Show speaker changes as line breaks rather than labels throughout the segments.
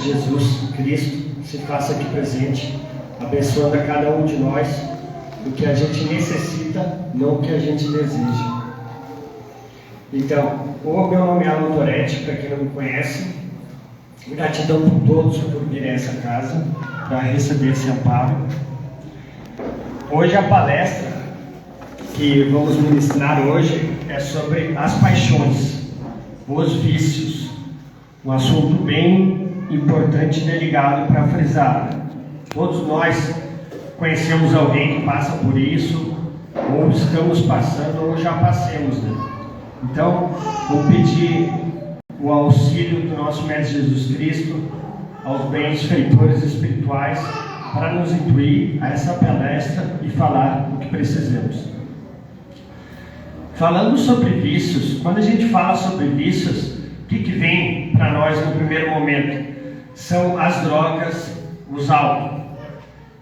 Jesus Cristo se faça aqui presente, abençoando a cada um de nós o que a gente necessita, não o que a gente deseja. Então, o meu nome é Alan Toretti, para quem não me conhece. Gratidão por todos por virem a essa casa para receber esse amparo. Hoje a palestra que vamos ministrar hoje é sobre as paixões, os vícios, um assunto bem importante e delicado para frisar. Todos nós conhecemos alguém que passa por isso, ou estamos passando, ou já passemos, né? Então, vou pedir o auxílio do nosso Mestre Jesus Cristo aos benfeitores espirituais para nos intuir a essa palestra e falar o que precisamos. Falando sobre vícios, quando a gente fala sobre vícios, o que vem para nós no primeiro momento? São as drogas, os álcool.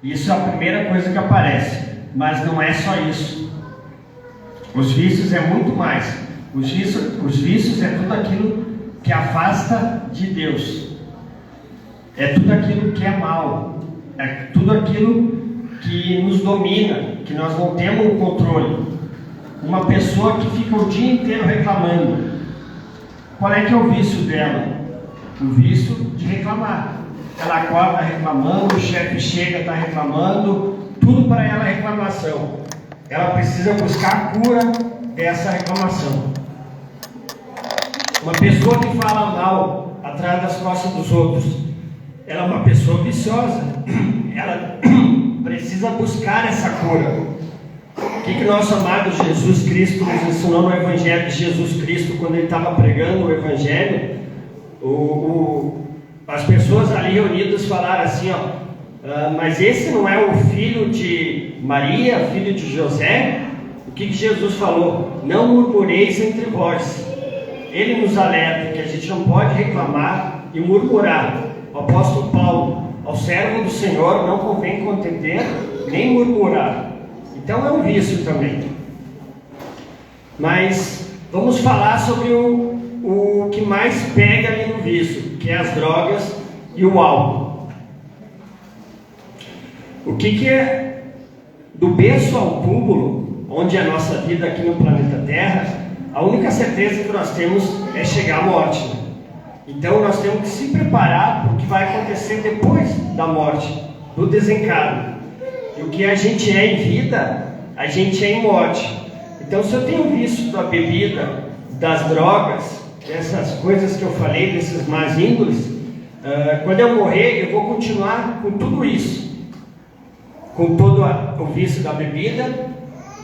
Isso é a primeira coisa que aparece, mas não é só isso. Os vícios é muito mais. Os vícios é tudo aquilo que afasta de Deus. É tudo aquilo que é mal. É tudo aquilo que nos domina, que nós não temos o controle. Uma pessoa que fica o dia inteiro reclamando. Qual é que é o vício dela? O vício de reclamar. Ela acorda reclamando, o chefe chega, está reclamando, tudo para ela é reclamação. Ela precisa buscar a cura dessa reclamação. Uma pessoa que fala mal atrás das costas dos outros, ela é uma pessoa viciosa. Ela precisa buscar essa cura. O que nosso amado Jesus Cristo nos ensinou no Evangelho de Jesus Cristo, quando ele estava pregando o Evangelho? As pessoas ali reunidas falaram assim, mas esse não é o filho de Maria, filho de José? O que Jesus falou? Não murmureis entre vós. Ele nos alerta que a gente não pode reclamar e murmurar. O apóstolo Paulo, ao servo do Senhor não convém contender nem murmurar. Então é um vício também. Mas vamos falar sobre o que mais pega ali no vício, que é as drogas e o álcool. O que é do berço ao túmulo, onde é a nossa vida aqui no planeta Terra, a única certeza que nós temos é chegar à morte. Então nós temos que se preparar para o que vai acontecer depois da morte, do desencarno. E o que a gente é em vida, a gente é em morte. Então se eu tenho vício da bebida, das drogas, dessas coisas que eu falei, desses más índoles, quando eu morrer eu vou continuar com tudo isso. Com todo o vício da bebida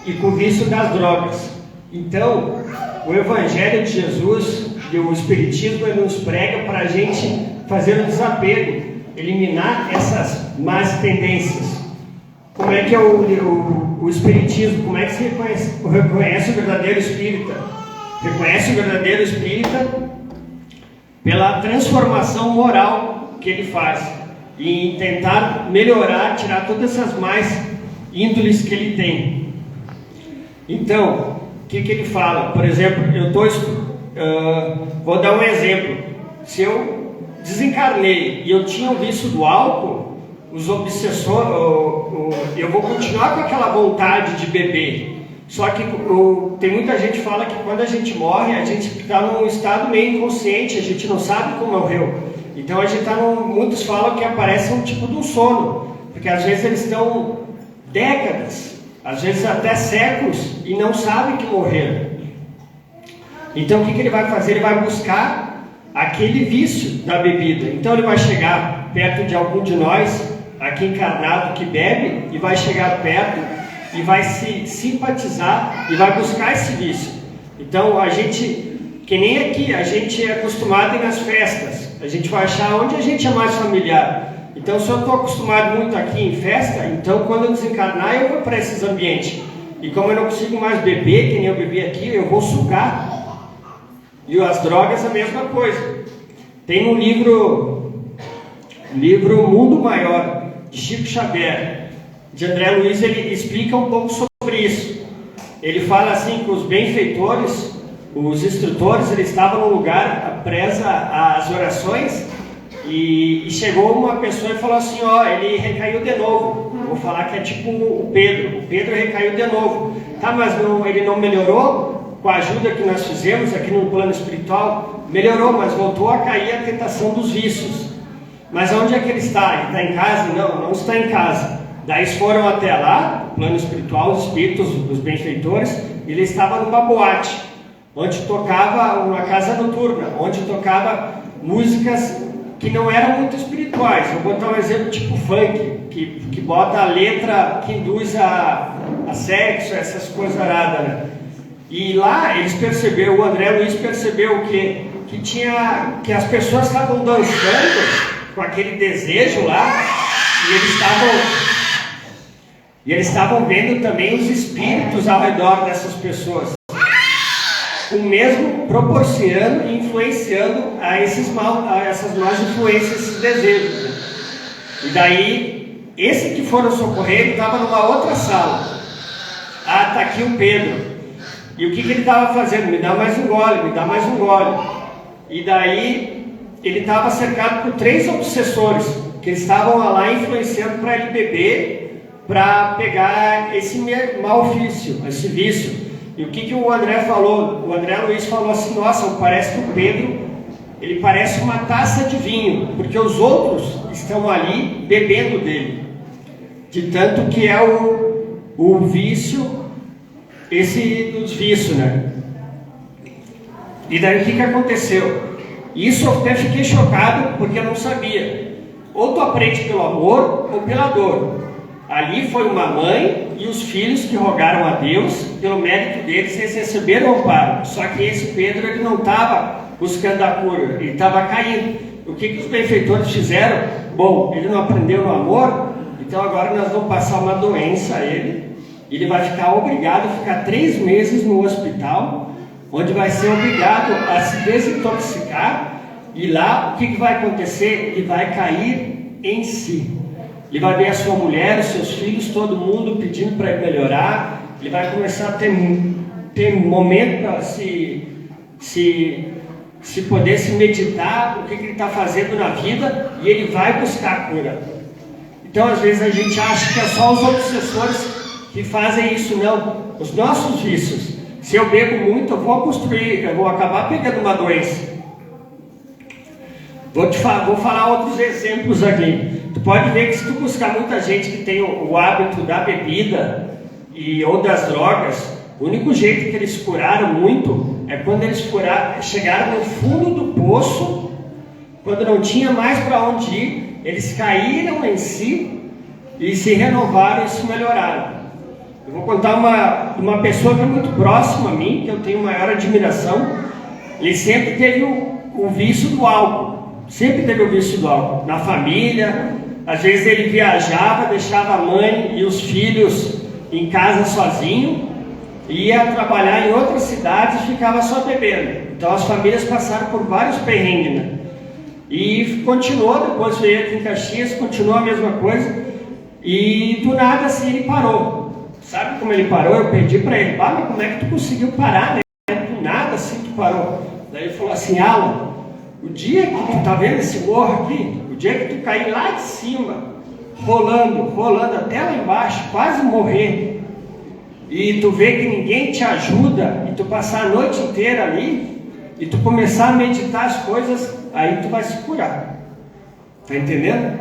e com o vício das drogas. Então, o Evangelho de Jesus e o Espiritismo ele nos prega para a gente fazer o desapego, eliminar essas más tendências. Como é que é o Espiritismo? Como é que se reconhece o verdadeiro espírita? Reconhece o verdadeiro espírita pela transformação moral que ele faz e tentar melhorar, tirar todas essas más índoles que ele tem. Então, o que ele fala? Por exemplo, vou dar um exemplo. Se eu desencarnei e eu tinha o vício do álcool, os obsessores, eu vou continuar com aquela vontade de beber. Só que tem muita gente que fala que quando a gente morre, a gente está num estado meio inconsciente, a gente não sabe como morreu. Então a gente está muitos falam que aparece um tipo de um sono, porque às vezes eles estão décadas, às vezes até séculos, e não sabem que morreram. Então o que ele vai fazer? Ele vai buscar aquele vício da bebida. Então ele vai chegar perto de algum de nós, aqui encarnado, que bebe, e vai chegar perto e vai se simpatizar e vai buscar esse vício. Então a gente, que nem aqui, a gente é acostumado a ir nas festas, a gente vai achar onde a gente é mais familiar. Então se eu estou acostumado muito aqui em festa, então quando eu desencarnar eu vou para esses ambientes. E como eu não consigo mais beber, que nem eu bebi aqui, eu vou sugar. E as drogas a mesma coisa. Tem um livro Mundo Maior, de Chico Xavier, de André Luiz, ele explica um pouco sobre isso. Ele fala assim que os benfeitores, os instrutores, eles estavam no lugar presa às orações, E chegou uma pessoa e falou assim, ó, ele recaiu de novo. Eu vou falar que é tipo o Pedro. O Pedro recaiu de novo. Tá, mas ele não melhorou? Com a ajuda que nós fizemos aqui no plano espiritual, melhorou, mas voltou a cair a tentação dos vícios. Mas onde é que ele está? Ele está em casa? Não, não está em casa. Daí eles foram até lá, no plano espiritual, os espíritos, os benfeitores, e ele estava numa boate, onde tocava uma casa noturna, onde tocava músicas que não eram muito espirituais. Vou botar um exemplo tipo funk, que bota a letra que induz a sexo, essas coisas aradas, né? E lá eles perceberam, o André Luiz percebeu que as pessoas estavam dançando com aquele desejo lá, e eles estavam vendo também os espíritos ao redor dessas pessoas, o mesmo proporcionando e influenciando a essas más influências, esses desejos, né? E daí, esse que foram socorrer, ele estava numa outra sala. Ah, tá aqui o Pedro. E o que ele estava fazendo? Me dá mais um gole, me dá mais um gole. E daí, ele estava cercado por 3 obsessores, que estavam lá influenciando para ele beber, para pegar esse mau ofício, esse vício. E o que o André falou? O André Luiz falou assim, nossa, parece que o Pedro, ele parece uma taça de vinho, porque os outros estão ali bebendo dele. De tanto que é o vício, esse dos vícios, né? E daí o que aconteceu? Isso eu até fiquei chocado, porque eu não sabia. Ou tu aprende pelo amor, ou pela dor. Ali foi uma mãe e os filhos que rogaram a Deus, pelo mérito deles, eles receberam amparo. Só que esse Pedro, ele não estava buscando a cura, ele estava caindo. O que os benfeitores fizeram? Bom, ele não aprendeu no amor, então agora nós vamos passar uma doença a ele. Ele vai ficar obrigado a ficar 3 meses no hospital, onde vai ser obrigado a se desintoxicar. E lá, o que vai acontecer? Ele vai cair em si. Ele vai ver a sua mulher, os seus filhos, todo mundo pedindo para ele melhorar. Ele vai começar a ter momento para se poder se meditar, o que ele está fazendo na vida, e ele vai buscar a cura. Então, às vezes, a gente acha que é só os obsessores que fazem isso. Não, os nossos vícios. Se eu bebo muito, eu vou acabar pegando uma doença. Vou falar outros exemplos aqui. Tu pode ver que se tu buscar muita gente que tem o hábito da bebida ou das drogas, o único jeito que eles curaram muito é quando eles chegaram no fundo do poço, quando não tinha mais para onde ir, eles caíram em si e se renovaram e se melhoraram. Eu vou contar uma pessoa que é muito próxima a mim, que eu tenho maior admiração. Ele sempre teve o vício do álcool. Sempre teve o vício do álcool. Na família, às vezes ele viajava, deixava a mãe e os filhos em casa sozinho, ia trabalhar em outras cidades e ficava só bebendo. Então as famílias passaram por vários perrengues, né? E continuou, depois veio aqui em Caxias, continuou a mesma coisa. E do nada assim ele parou. Sabe como ele parou? Eu pedi para ele, mas como é que tu conseguiu parar, né? Do nada assim tu parou. Daí ele falou assim, Alan, o dia que tu tá vendo esse morro aqui, o dia que tu cair lá de cima, rolando até lá embaixo, quase morrer, e tu vê que ninguém te ajuda, e tu passar a noite inteira ali, e tu começar a meditar as coisas, aí tu vai se curar. Tá entendendo?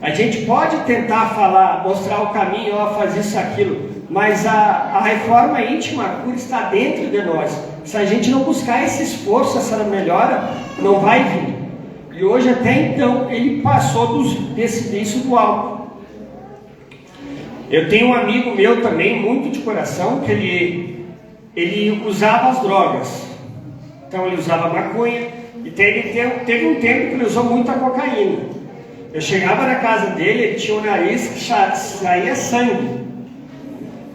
A gente pode tentar falar, mostrar o caminho, fazer isso, aquilo, mas a reforma íntima, a cura está dentro de nós. Se a gente não buscar esse esforço, essa melhora, não vai vir. E hoje até então, ele passou desse vício do álcool. Eu tenho um amigo meu também, muito de coração, que ele usava as drogas. Então ele usava maconha, e teve um tempo que ele usou muita cocaína. Eu chegava na casa dele, ele tinha um nariz que saía sangue.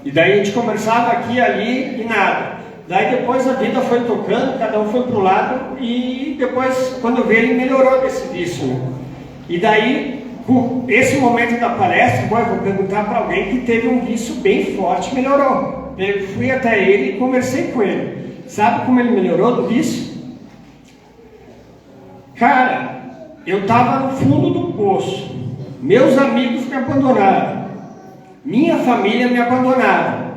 E daí a gente conversava aqui, ali e nada. Daí depois a vida foi tocando, cada um foi para o lado, e depois, quando eu vi, ele melhorou desse vício, né? E daí, esse momento da palestra, eu vou perguntar para alguém que teve um vício bem forte, melhorou. Eu fui até ele e conversei com ele. Sabe como ele melhorou do vício? Cara, eu estava no fundo do poço, meus amigos me abandonaram, minha família me abandonaram,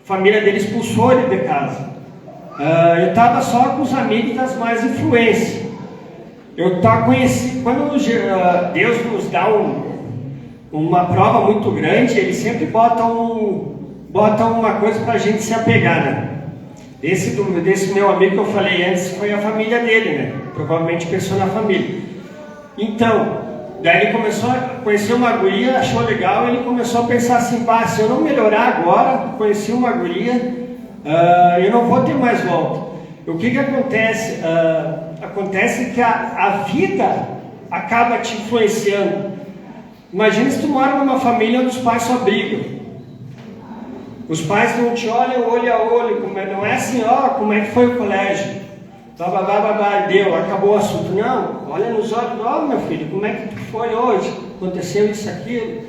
a família dele expulsou ele de casa. Eu estava só com os amigos das mais influências. Eu estava conhecido, quando Deus nos dá uma prova muito grande, Ele sempre bota uma coisa para a gente se apegar, né? Desse meu amigo que eu falei antes, foi a família dele, né? Provavelmente pensou na família. Então, daí ele começou a conhecer uma guria, achou legal, ele começou a pensar assim, se eu não melhorar agora, conheci uma guria, eu não vou ter mais volta. O que acontece? Acontece que a vida acaba te influenciando. Imagina se tu mora numa família onde os pais só brigam. Os pais não te olham olho a olho, não é assim, como é que foi o colégio? Deu, acabou o assunto. Não, olha nos olhos, meu filho, como é que tu foi hoje? Aconteceu isso, aquilo.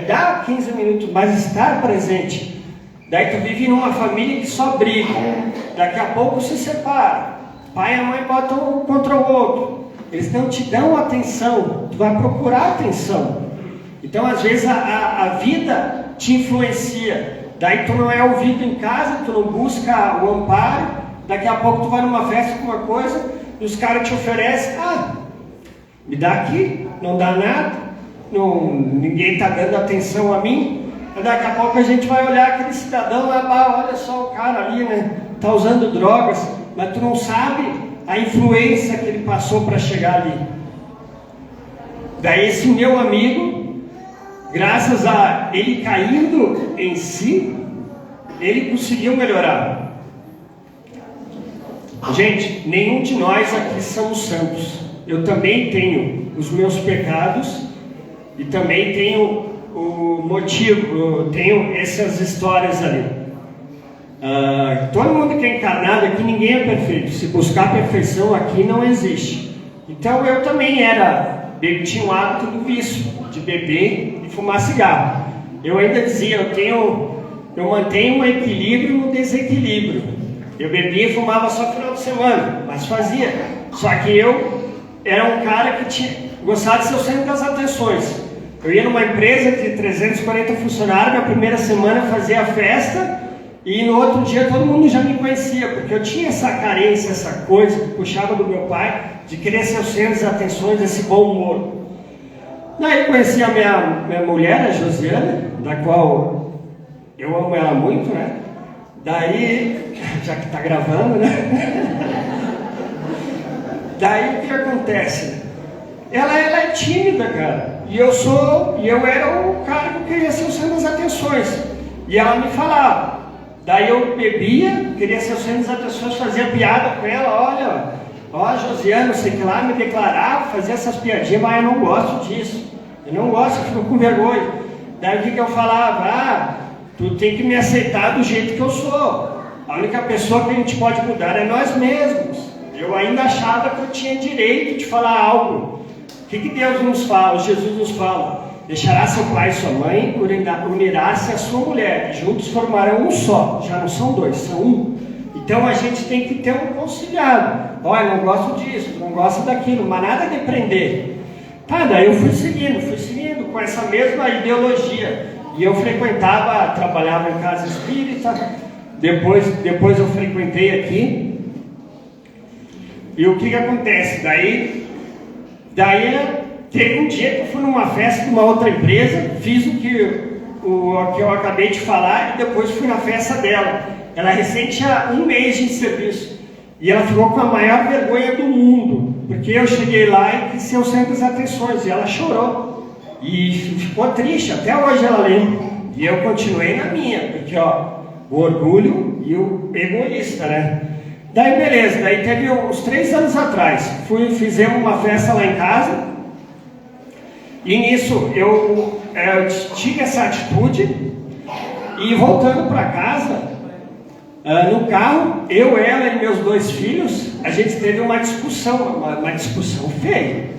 Dá 15 minutos, mas estar presente. Daí tu vive numa família que só briga. Daqui a pouco se separa. Pai e a mãe botam um contra o outro. Eles não te dão atenção. Tu vai procurar atenção. Então, às vezes, a vida te influencia. Daí tu não é ouvido em casa, tu não busca o amparo. Daqui a pouco tu vai numa festa com uma coisa e os caras te oferecem. Me dá aqui, não dá nada. Ninguém está dando atenção a mim. Daqui a pouco a gente vai olhar aquele cidadão lá, olha só o cara ali, né? Está usando drogas, mas tu não sabe a influência que ele passou para chegar ali. Daí esse meu amigo, graças a ele caindo em si, ele conseguiu melhorar. Gente, nenhum de nós aqui somos santos. Eu também tenho os meus pecados e também tenho o motivo, eu tenho essas histórias ali. Todo mundo que é encarnado aqui, ninguém é perfeito. Se buscar perfeição aqui não existe. Então eu também tinha um hábito do vício, de beber e fumar cigarro. Eu ainda dizia, eu mantenho um equilíbrio no desequilíbrio. Eu bebia e fumava só no final de semana, mas fazia. Só que eu era um cara que gostava de ser o centro das atenções. Eu ia numa empresa de 340 funcionários, na primeira semana fazia a festa e no outro dia todo mundo já me conhecia, porque eu tinha essa carência, essa coisa que puxava do meu pai, de querer ser o centro das atenções, esse bom humor. Daí eu conheci a minha mulher, a Josiana, da qual eu amo ela muito, né? Daí, já que está gravando, né? Daí o que acontece? Ela é tímida, cara. E eu era o cara que queria ser o centro das atenções. E ela me falava. Daí eu bebia, queria ser o centro das atenções, fazia piada com ela, olha, Josiana, não sei o que lá, me declarava, fazia essas piadinhas, mas eu não gosto disso. Eu não gosto, eu fico com vergonha. Daí o que eu falava? Tu tem que me aceitar do jeito que eu sou. A única pessoa que a gente pode mudar é nós mesmos. Eu ainda achava que eu tinha direito de falar algo. O que Deus nos fala? Jesus nos fala: deixará seu pai e sua mãe, unirá-se a sua mulher, e juntos formarão um só. Já não são dois, são um. Então a gente tem que ter um conciliado. Olha, não gosto disso, não gosto daquilo, mas nada de prender. Daí eu fui seguindo com essa mesma ideologia. E eu trabalhava em casa espírita, depois eu frequentei aqui. E o que acontece? Daí teve um dia que eu fui numa festa de uma outra empresa, fiz o que eu acabei de falar e depois fui na festa dela. Ela recém tinha 1 mês de serviço e ela ficou com a maior vergonha do mundo, porque eu cheguei lá e quis ser o centro das atenções e ela chorou e ficou triste, até hoje ela lembra. E eu continuei na minha, porque o orgulho e o egoísta, né? Daí beleza, daí teve uns 3 anos atrás, fizemos uma festa lá em casa, e nisso eu tive essa atitude, e voltando para casa, no carro, ela e meus 2 filhos, a gente teve uma discussão feia.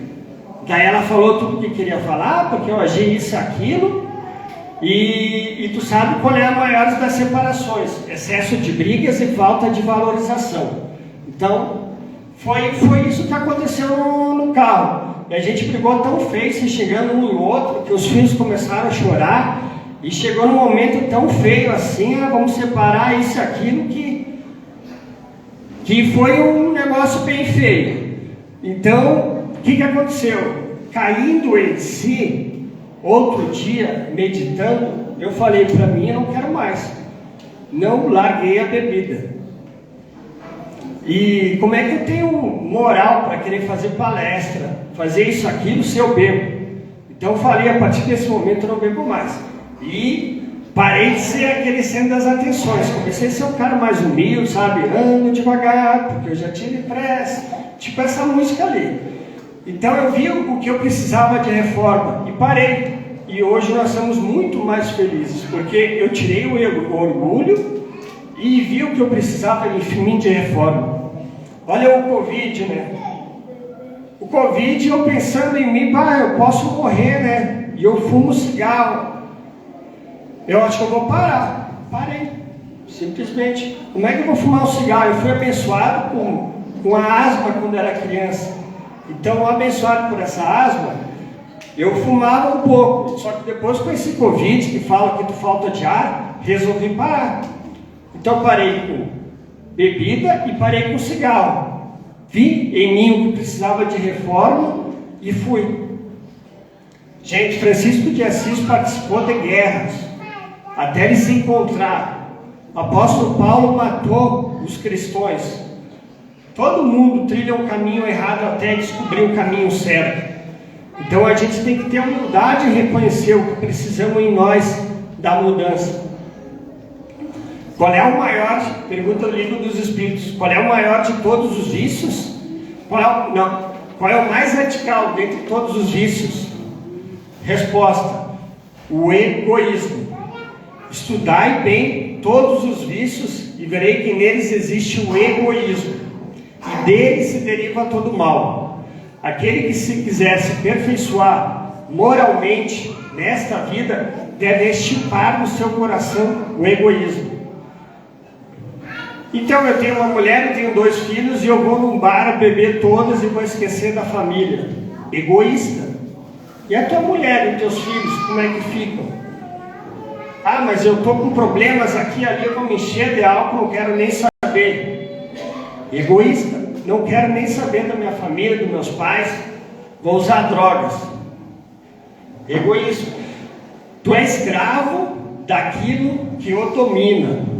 Daí ela falou tudo o que queria falar, porque eu agi isso e aquilo, e tu sabe qual é a maior das separações: excesso de brigas e falta de valorização. Então, foi isso que aconteceu no carro. E a gente brigou tão feio, se xingando um no outro, que os filhos começaram a chorar. E chegou num momento tão feio assim, vamos separar isso e aquilo, que foi um negócio bem feio. Então, o que aconteceu? Caindo em si, outro dia, meditando, eu falei para mim, eu não quero mais. Não larguei a bebida. E como é que eu tenho moral para querer fazer palestra, fazer isso, aquilo, se eu bebo? Então eu falei, a partir desse momento eu não bebo mais. E parei de ser aquele centro das atenções. Comecei a ser um cara mais humilde, sabe? Ando devagar, porque eu já tive pressa. Tipo essa música ali. Então eu vi o que eu precisava de reforma e parei. E hoje nós estamos muito mais felizes, porque eu tirei o orgulho e vi o que eu precisava de mim de reforma. Olha o Covid, né? O Covid, eu pensando em mim, eu posso morrer, né? E eu fumo cigarro. Eu acho que eu vou parar. Parei. Simplesmente. Como é que eu vou fumar um cigarro? Eu fui abençoado com a asma quando era criança. Então, abençoado por essa asma, eu fumava um pouco. Só que depois com esse Covid, que fala que tu falta de ar, resolvi parar. Então, parei com bebida e parei com cigarro. Vi em mim o que precisava de reforma e fui. Gente, Francisco de Assis participou de guerras até ele se encontrar. O apóstolo Paulo matou os cristãos. Todo mundo trilha um caminho errado até descobrir o caminho certo. Então a gente tem que ter humildade e reconhecer o que precisamos em nós da mudança. Qual é o maior, pergunta do Livro dos Espíritos, qual é o maior de todos os vícios? Qual é o mais radical dentre todos os vícios? Resposta: o egoísmo. Estudai bem todos os vícios e verei que neles existe o egoísmo, e dele se deriva todo o mal. Aquele que se quiser se aperfeiçoar moralmente nesta vida, deve extirpar do seu coração o egoísmo. Então eu tenho uma mulher, eu tenho 2 filhos e eu vou num bar beber todas e vou esquecer da família. Egoísta. E a tua mulher e os teus filhos, como é que ficam? Mas eu estou com problemas aqui e ali, eu vou me encher de álcool, não quero nem saber. Egoísta. Não quero nem saber da minha família, dos meus pais. Vou usar drogas. Egoísmo. Tu és escravo daquilo que o domina.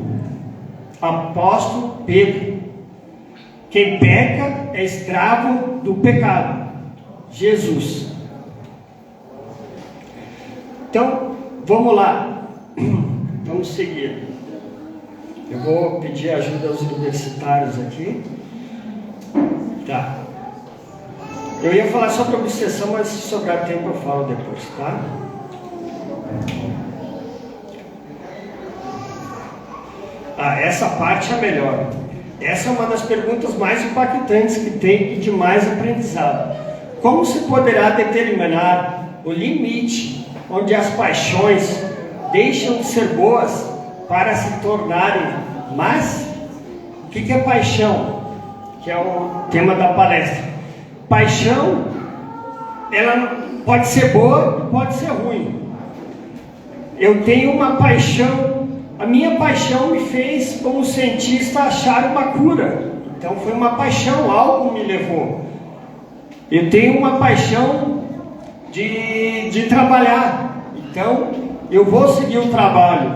Apóstolo Pedro. Quem peca é escravo do pecado. Jesus. Então, vamos lá. Vamos seguir. Eu vou pedir ajuda aos universitários aqui. Tá. Eu ia falar sobre obsessão, mas se sobrar tempo eu falo depois, tá? Essa parte é melhor. Essa é uma das perguntas mais impactantes que tem e de mais aprendizado. Como se poderá determinar o limite onde as paixões deixam de ser boas para se tornarem más? O que é paixão? Que é o tema da palestra. Paixão, ela pode ser boa, pode ser ruim. Eu tenho uma paixão, a minha paixão me fez, como cientista, achar uma cura. Então foi uma paixão, algo me levou. Eu tenho uma paixão de trabalhar, então eu vou seguir o trabalho.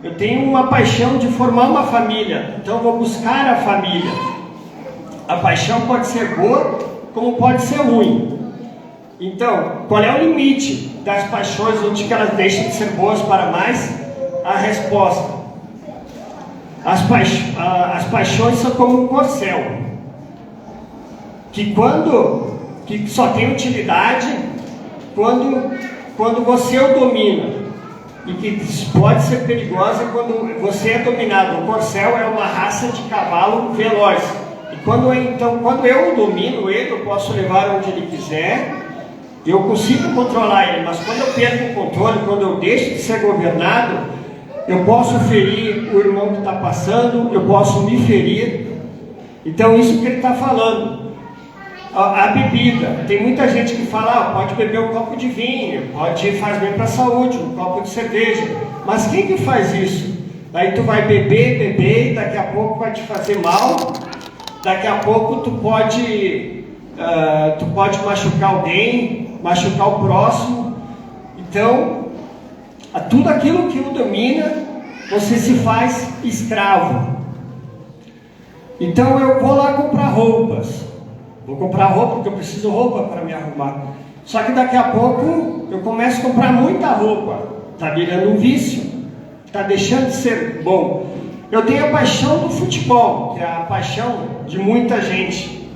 Eu tenho uma paixão de formar uma família, então eu vou buscar a família. A paixão pode ser boa, como pode ser ruim. Então, qual é o limite das paixões, onde que elas deixam de ser boas para mais? A resposta: as paixões são como um corcel, que só tem utilidade quando você o domina, e que pode ser perigosa quando você é dominado. O corcel é uma raça de cavalo veloz. E quando eu domino ele, eu posso levar onde ele quiser, eu consigo controlar ele. Mas quando eu perco o controle, quando eu deixo de ser governado, eu posso ferir o irmão que está passando, eu posso me ferir. Então isso que ele está falando. a bebida. Tem muita gente que fala, pode beber um copo de vinho, faz bem para a saúde, um copo de cerveja. Mas quem que faz isso? Aí tu vai beber, e daqui a pouco vai te fazer mal. Daqui a pouco tu pode machucar alguém, machucar o próximo. Então, tudo aquilo que o domina, você se faz escravo. Então eu vou lá comprar roupas. Vou comprar roupa porque eu preciso de roupa para me arrumar. Só que daqui a pouco eu começo a comprar muita roupa. Está virando um vício. Está deixando de ser bom. Eu tenho a paixão do futebol, que é a paixão de muita gente.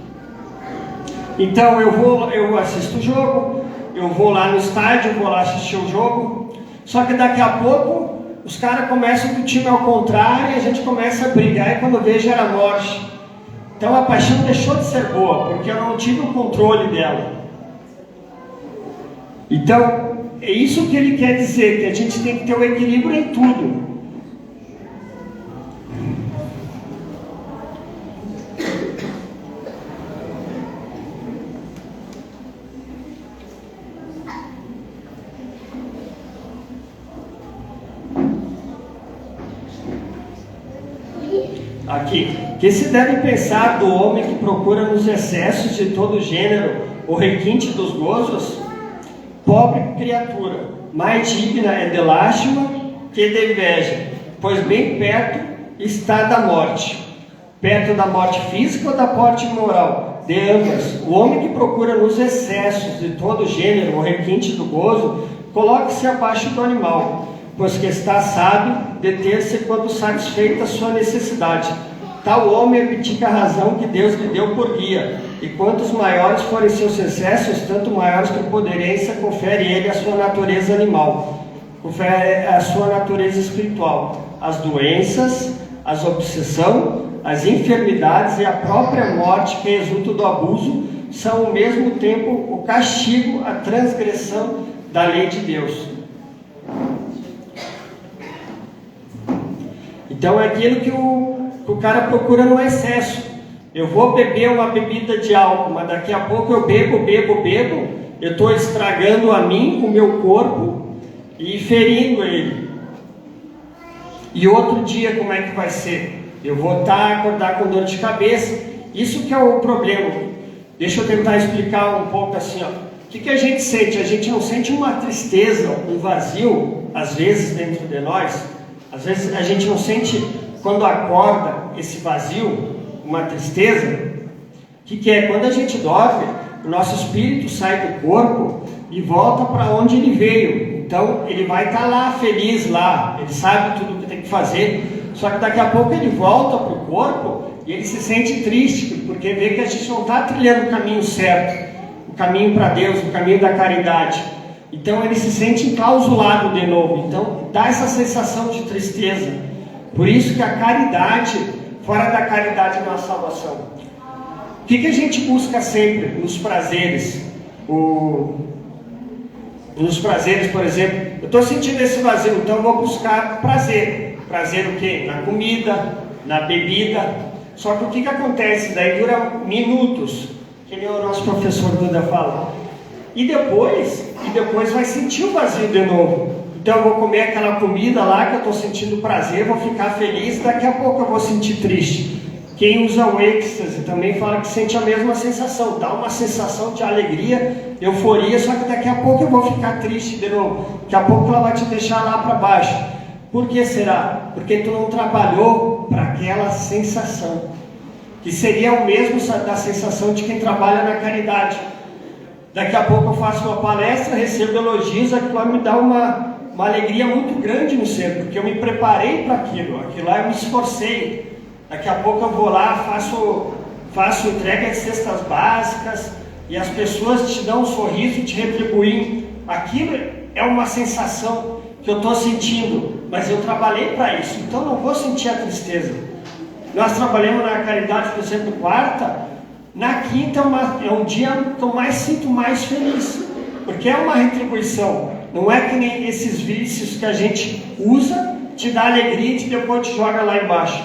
Então eu assisto o jogo, eu vou lá no estádio, vou lá assistir o jogo. Só que daqui a pouco os caras começam com o time ao contrário e a gente começa a brigar. E quando eu vejo era morte. Então a paixão deixou de ser boa, porque eu não tive o controle dela. Então, é isso que ele quer dizer, que a gente tem que ter o equilíbrio em tudo. Aqui, que se deve pensar do homem que procura nos excessos de todo gênero o requinte dos gozos? Pobre criatura, mais digna é de lástima que de inveja, pois bem perto está da morte. Perto da morte física ou da morte moral? De ambas. O homem que procura nos excessos de todo gênero o requinte do gozo, coloque-se abaixo do animal, pois que está sábio deter-se quando satisfeita a sua necessidade. Tal homem abdica a razão que Deus lhe deu por guia, e quantos maiores forem seus excessos, tanto maiores que poderência confere ele a sua natureza animal, confere a sua natureza espiritual. As doenças, as obsessão, as enfermidades e a própria morte que resulta do abuso são ao mesmo tempo o castigo, a transgressão da lei de Deus. Então é aquilo que o cara procura no excesso. Eu vou beber uma bebida de álcool, mas daqui a pouco eu bebo, eu estou estragando a mim, o meu corpo e ferindo ele. E outro dia como é que vai ser? Eu vou acordar com dor de cabeça. Isso que é o problema. Deixa eu tentar explicar um pouco assim, ó. O que a gente sente? A gente não sente uma tristeza, um vazio, às vezes dentro de nós. Às vezes a gente não sente, quando acorda, esse vazio, uma tristeza. O que é? Quando a gente dorme, o nosso espírito sai do corpo e volta para onde ele veio. Então ele vai estar lá, feliz lá, ele sabe tudo o que tem que fazer, só que daqui a pouco ele volta para o corpo e ele se sente triste, porque vê que a gente não está trilhando o caminho certo, o caminho para Deus, o caminho da caridade. Então ele se sente enclausulado de novo. Então dá essa sensação de tristeza. Por isso que a caridade, fora da caridade não há salvação. O que a gente busca sempre nos prazeres? Nos prazeres, por exemplo, eu estou sentindo esse vazio, então eu vou buscar prazer. Prazer o quê? Na comida, na bebida. Só que o que acontece? Daí dura minutos, que nem o nosso professor Duda fala. E depois vai sentir o vazio de novo. Então eu vou comer aquela comida lá que eu estou sentindo prazer, vou ficar feliz, daqui a pouco eu vou sentir triste. Quem usa o êxtase também fala que sente a mesma sensação, dá uma sensação de alegria, euforia, só que daqui a pouco eu vou ficar triste de novo. Daqui a pouco ela vai te deixar lá para baixo. Por que será? Porque tu não trabalhou para aquela sensação, que seria o mesmo da sensação de quem trabalha na caridade. Daqui a pouco eu faço uma palestra, recebo elogios, aquilo vai me dar uma alegria muito grande no ser, porque eu me preparei para aquilo lá eu me esforcei. Daqui a pouco eu vou lá, faço entrega de cestas básicas, e as pessoas te dão um sorriso, te retribuem. Aquilo é uma sensação que eu estou sentindo, mas eu trabalhei para isso, então não vou sentir a tristeza. Nós trabalhamos na caridade, por exemplo, quarta. Na quinta é um dia que eu sinto mais feliz, porque é uma retribuição. Não é que nem esses vícios que a gente usa, te dá alegria e depois te joga lá embaixo.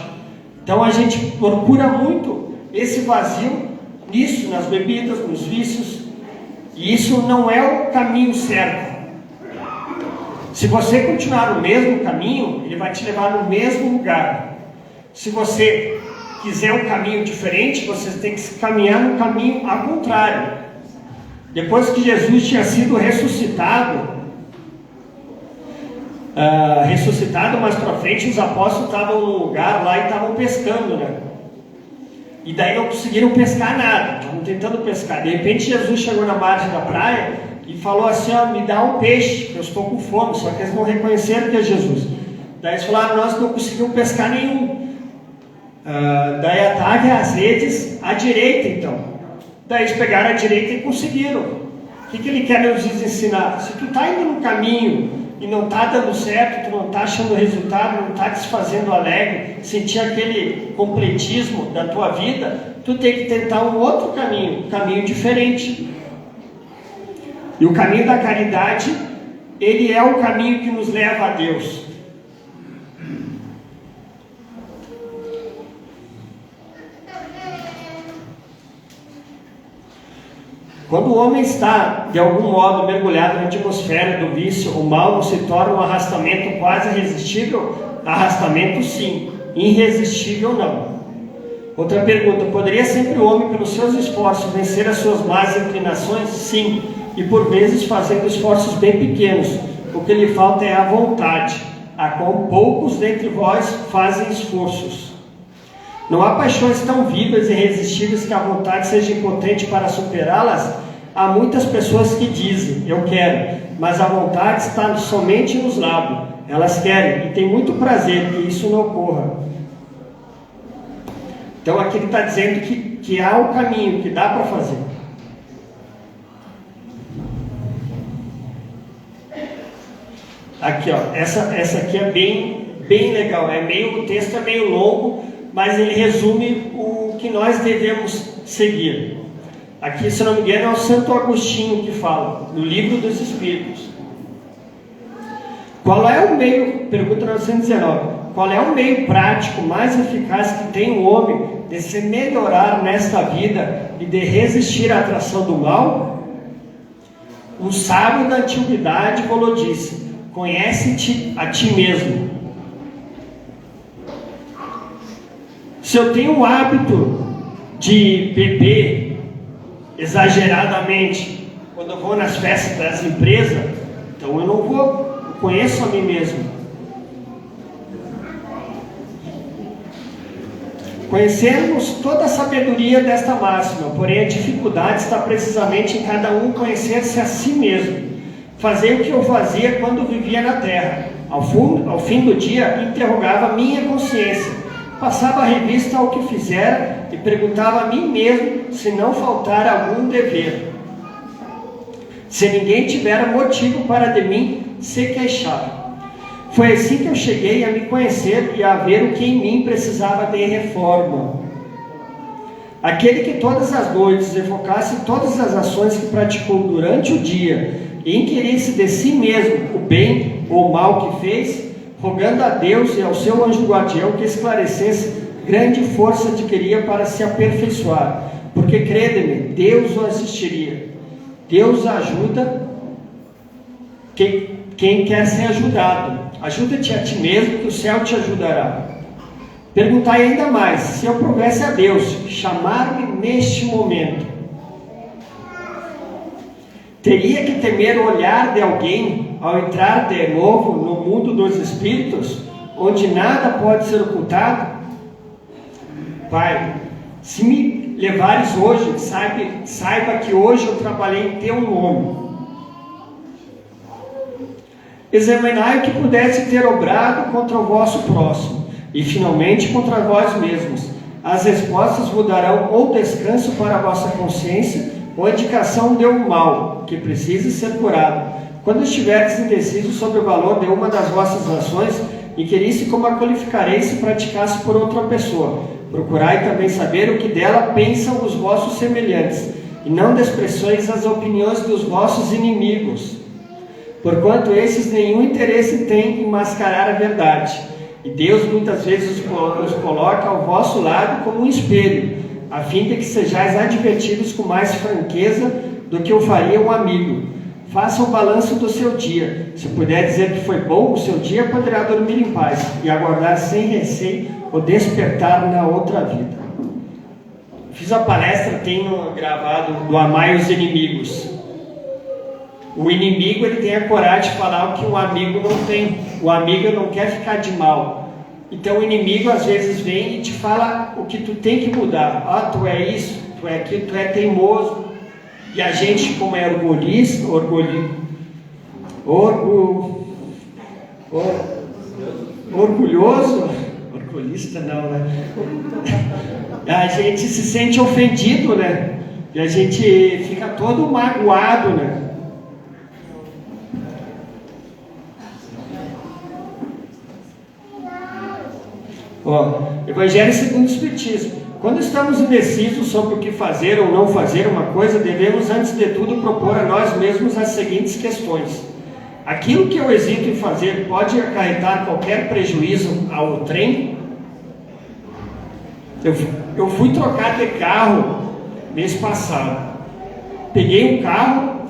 Então a gente procura muito esse vazio nisso, nas bebidas, nos vícios, e isso não é o caminho certo. Se você continuar no mesmo caminho, ele vai te levar no mesmo lugar. Se você quiser um caminho diferente, você tem que caminhar no caminho ao contrário. Depois que Jesus tinha sido ressuscitado, mais para frente, os apóstolos estavam num lugar lá e estavam pescando, né? E daí não conseguiram pescar nada, estavam tentando pescar. De repente Jesus chegou na margem da praia e falou assim: ó, me dá um peixe, que eu estou com fome. Só que eles não reconheceram que é Jesus. Daí eles falaram: nós não conseguimos pescar nenhum. Daí ataque as redes à direita, então. Daí eles pegaram a direita e conseguiram. O que ele quer nos ensinar? Se tu está indo no caminho e não está dando certo, tu não está achando resultado, não está te fazendo alegre, sentir aquele completismo da tua vida, tu tem que tentar um outro caminho, um caminho diferente. E o caminho da caridade, ele é o caminho que nos leva a Deus. Quando o homem está, de algum modo, mergulhado na atmosfera do vício, o mal não se torna um arrastamento quase irresistível? Arrastamento sim, irresistível não. Outra pergunta: poderia sempre o homem, pelos seus esforços, vencer as suas más inclinações? Sim, e por vezes fazendo esforços bem pequenos. O que lhe falta é a vontade, a qual poucos dentre vós fazem esforços. Não há paixões tão vivas e irresistíveis que a vontade seja impotente para superá-las? Há muitas pessoas que dizem: eu quero, mas a vontade está somente nos lábios. Elas querem e têm muito prazer que isso não ocorra. Então aqui ele está dizendo que há um caminho, que dá para fazer. Aqui, ó, essa aqui é bem legal. O texto é meio longo, mas ele resume o que nós devemos seguir. Aqui, se não me engano, é o Santo Agostinho que fala, no Livro dos Espíritos. Qual é o meio, pergunta 919, qual é o meio prático mais eficaz que tem o homem de se melhorar nesta vida e de resistir à atração do mal? Um sábio da antiguidade falou disso: conhece-te a ti mesmo. Se eu tenho o hábito de beber exageradamente quando eu vou nas festas das empresas, então eu não vou, eu conheço a mim mesmo. Conhecemos toda a sabedoria desta máxima, porém a dificuldade está precisamente em cada um conhecer-se a si mesmo. Fazer o que eu fazia quando vivia na terra. Ao fim do dia, interrogava minha consciência. Passava a revista ao que fizera e perguntava a mim mesmo se não faltar algum dever. Se ninguém tiver motivo para de mim se queixar. Foi assim que eu cheguei a me conhecer e a ver o que em mim precisava de reforma. Aquele que todas as noites evocasse todas as ações que praticou durante o dia e inquirisse de si mesmo o bem ou o mal que fez, rogando a Deus e ao seu anjo guardião que esclarecesse grande força adquiria para se aperfeiçoar, porque crede-me, Deus o assistiria. Deus ajuda quem quer ser ajudado. Ajuda-te a ti mesmo, que o céu te ajudará. Perguntai ainda mais: se eu provesse a Deus chamar-me neste momento, teria que temer o olhar de alguém ao entrar de novo no mundo dos espíritos, onde nada pode ser ocultado? Pai, se me levares hoje, saiba que hoje eu trabalhei em teu nome. Examinai o que pudesse ter obrado contra o vosso próximo, e finalmente contra vós mesmos. As respostas vos darão ou descanso para a vossa consciência, ou indicação de um mal, que precise ser curado. Quando estiveres indecisos sobre o valor de uma das vossas ações, inquirisse como a qualificareis se praticasse por outra pessoa. Procurai também saber o que dela pensam os vossos semelhantes, e não desprezoeis as opiniões dos vossos inimigos, porquanto esses nenhum interesse têm em mascarar a verdade. E Deus muitas vezes os coloca ao vosso lado como um espelho, a fim de que sejais advertidos com mais franqueza do que o faria um amigo. Faça o balanço do seu dia. Se puder dizer que foi bom o seu dia, poderá dormir em paz e aguardar sem receio o despertar na outra vida. Fiz a palestra, tenho gravado, do Amai os Inimigos. O inimigo, ele tem a coragem de falar o que um amigo não tem. O amigo não quer ficar de mal. Então o inimigo às vezes vem e te fala o que tu tem que mudar. Ah, tu é isso, tu é aquilo, tu é teimoso. E a gente, como é orgulhoso, orgulhista não, né? A gente se sente ofendido, né? E a gente fica todo magoado, né? Evangelho segundo o Espiritismo. Quando estamos indecisos sobre o que fazer ou não fazer uma coisa, devemos antes de tudo propor a nós mesmos as seguintes questões: aquilo que eu hesito em fazer pode acarretar qualquer prejuízo ao trem? Eu fui trocar de carro mês passado. Peguei um carro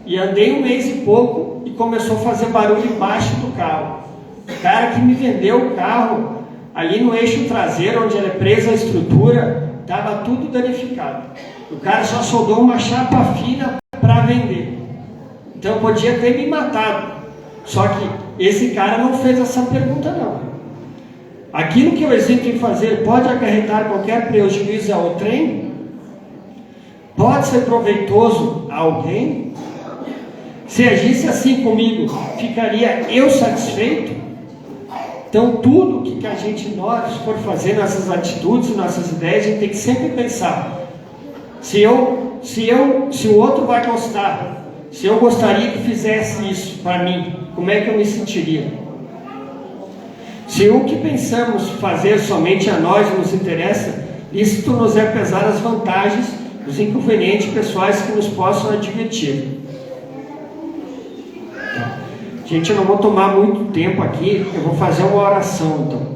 e andei um mês e pouco e começou a fazer barulho embaixo do carro. O cara que me vendeu o carro, ali no eixo traseiro, onde era presa a estrutura, estava tudo danificado. O cara só soldou uma chapa fina para vender. Então eu podia ter me matado. Só que esse cara não fez essa pergunta não. Aquilo que eu hesito em fazer pode acarretar qualquer prejuízo ao trem? Pode ser proveitoso a alguém? Se agisse assim comigo, ficaria eu satisfeito? Então tudo que a gente, nós for fazer, nossas atitudes, nossas ideias, a gente tem que sempre pensar: se o outro vai gostar, se eu gostaria que fizesse isso para mim, como é que eu me sentiria? Se o que pensamos fazer somente a nós nos interessa, isto nos é pesar as vantagens, os inconvenientes pessoais que nos possam advertir. Gente, eu não vou tomar muito tempo aqui, eu vou fazer uma oração então.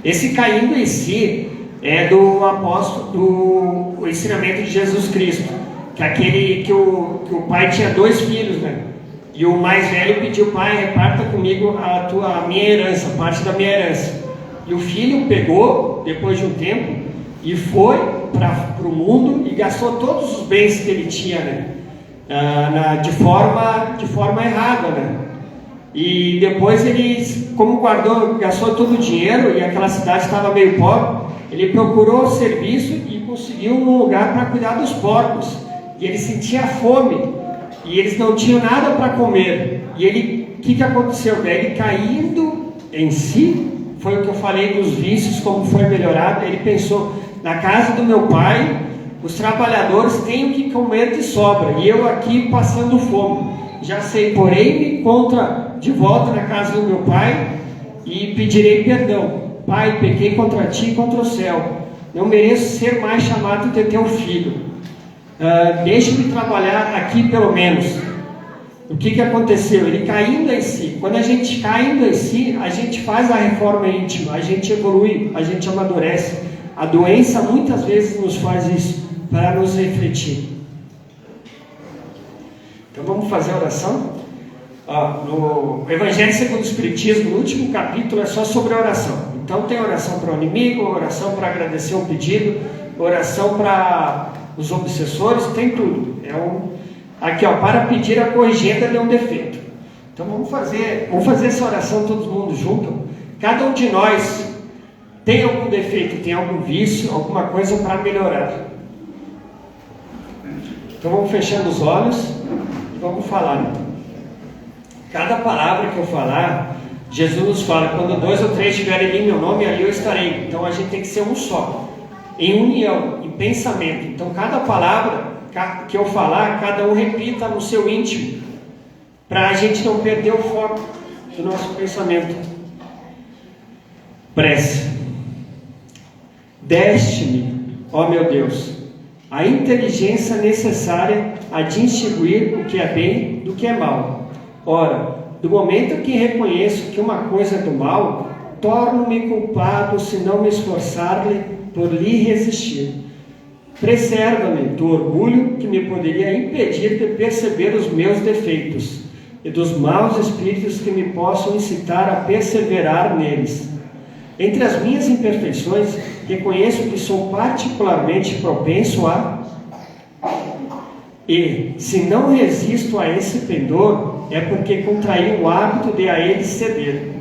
Esse caindo em si é do apóstolo, do ensinamento de Jesus Cristo, que é aquele que o pai tinha 2 filhos, né? E o mais velho pediu: pai, reparta comigo a minha herança, parte da minha herança. E o filho pegou, depois de um tempo, e foi para o mundo e gastou todos os bens que ele tinha, né? De forma errada, né? E depois ele, como gastou todo o dinheiro e aquela cidade estava meio pobre, ele procurou serviço e conseguiu um lugar para cuidar dos porcos. E ele sentia fome e eles não tinham nada para comer. E ele, o que aconteceu? Ele caindo em si, foi o que eu falei dos vícios, como foi melhorado. Ele pensou: na casa do meu pai, os trabalhadores têm o que comer de sobra, e eu aqui passando fome. Já sei, porém, me de volta na casa do meu pai e pedirei perdão. Pai, pequei contra ti e contra o céu. Não mereço ser mais chamado de teu filho. Deixe-me trabalhar aqui pelo menos. O que aconteceu? Ele caindo em si. Quando a gente caindo em si, a gente faz a reforma íntima, a gente evolui, a gente amadurece. A doença muitas vezes nos faz isso, para nos refletir. Então vamos fazer a oração? No Evangelho segundo o Espiritismo, no último capítulo, é só sobre a oração. Então tem oração para o inimigo, oração para agradecer um pedido, oração para os obsessores, tem tudo. Aqui, para pedir a corrigenda de um defeito. Então vamos fazer essa oração todo mundo junto. Cada um de nós tem algum defeito, tem algum vício, alguma coisa para melhorar. Então vamos fechando os olhos e vamos falar. Cada palavra que eu falar, Jesus nos fala: quando 2 ou 3 estiverem em meu nome, ali eu estarei. Então a gente tem que ser um só, em união, em pensamento. Então cada palavra que eu falar, cada um repita no seu íntimo, para a gente não perder o foco do nosso pensamento. Prece. Deste-me, ó meu Deus, a inteligência necessária a distinguir o que é bem do que é mal. Ora, do momento que reconheço que uma coisa é do mal, torno-me culpado se não me esforçar-lhe por lhe resistir. Preserva-me do orgulho que me poderia impedir de perceber os meus defeitos e dos maus espíritos que me possam incitar a perseverar neles. Entre as minhas imperfeições, reconheço que sou particularmente propenso a... E, se não resisto a esse pendor, é porque contraí o hábito de a ele ceder.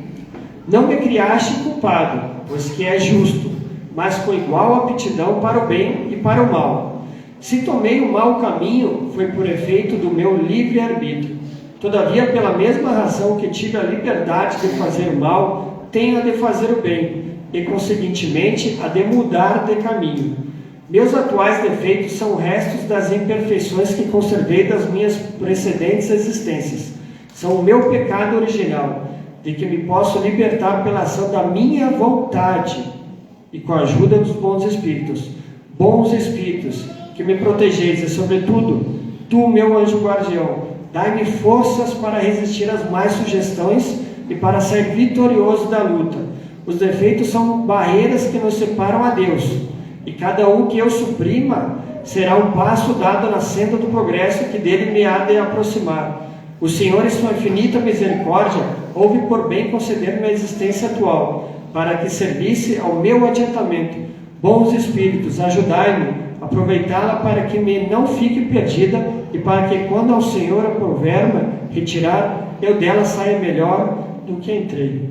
Não me criaste culpado, pois que é justo, mas com igual aptidão para o bem e para o mal. Se tomei o mau caminho, foi por efeito do meu livre-arbítrio. Todavia, pela mesma razão que tive a liberdade de fazer o mal, tenho a de fazer o bem, e, conseguintemente, a de mudar de caminho. Meus atuais defeitos são restos das imperfeições que conservei das minhas precedentes existências. São o meu pecado original, de que me posso libertar pela ação da minha vontade e com a ajuda dos bons espíritos. Bons espíritos, que me protegeis e, sobretudo, tu, meu anjo guardião, dai-me forças para resistir às más sugestões e para sair vitorioso da luta. Os defeitos são barreiras que nos separam a Deus, e cada um que eu suprima será um passo dado na senda do progresso que dele me há de aproximar. O Senhor, em sua infinita misericórdia, houve por bem conceder-me a existência atual, para que servisse ao meu adiantamento. Bons espíritos, ajudai-me a aproveitá-la para que me não fique perdida e para que, quando ao Senhor aprouver-me retirar, eu dela saia melhor do que entrei.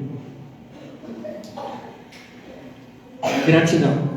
Gratidão.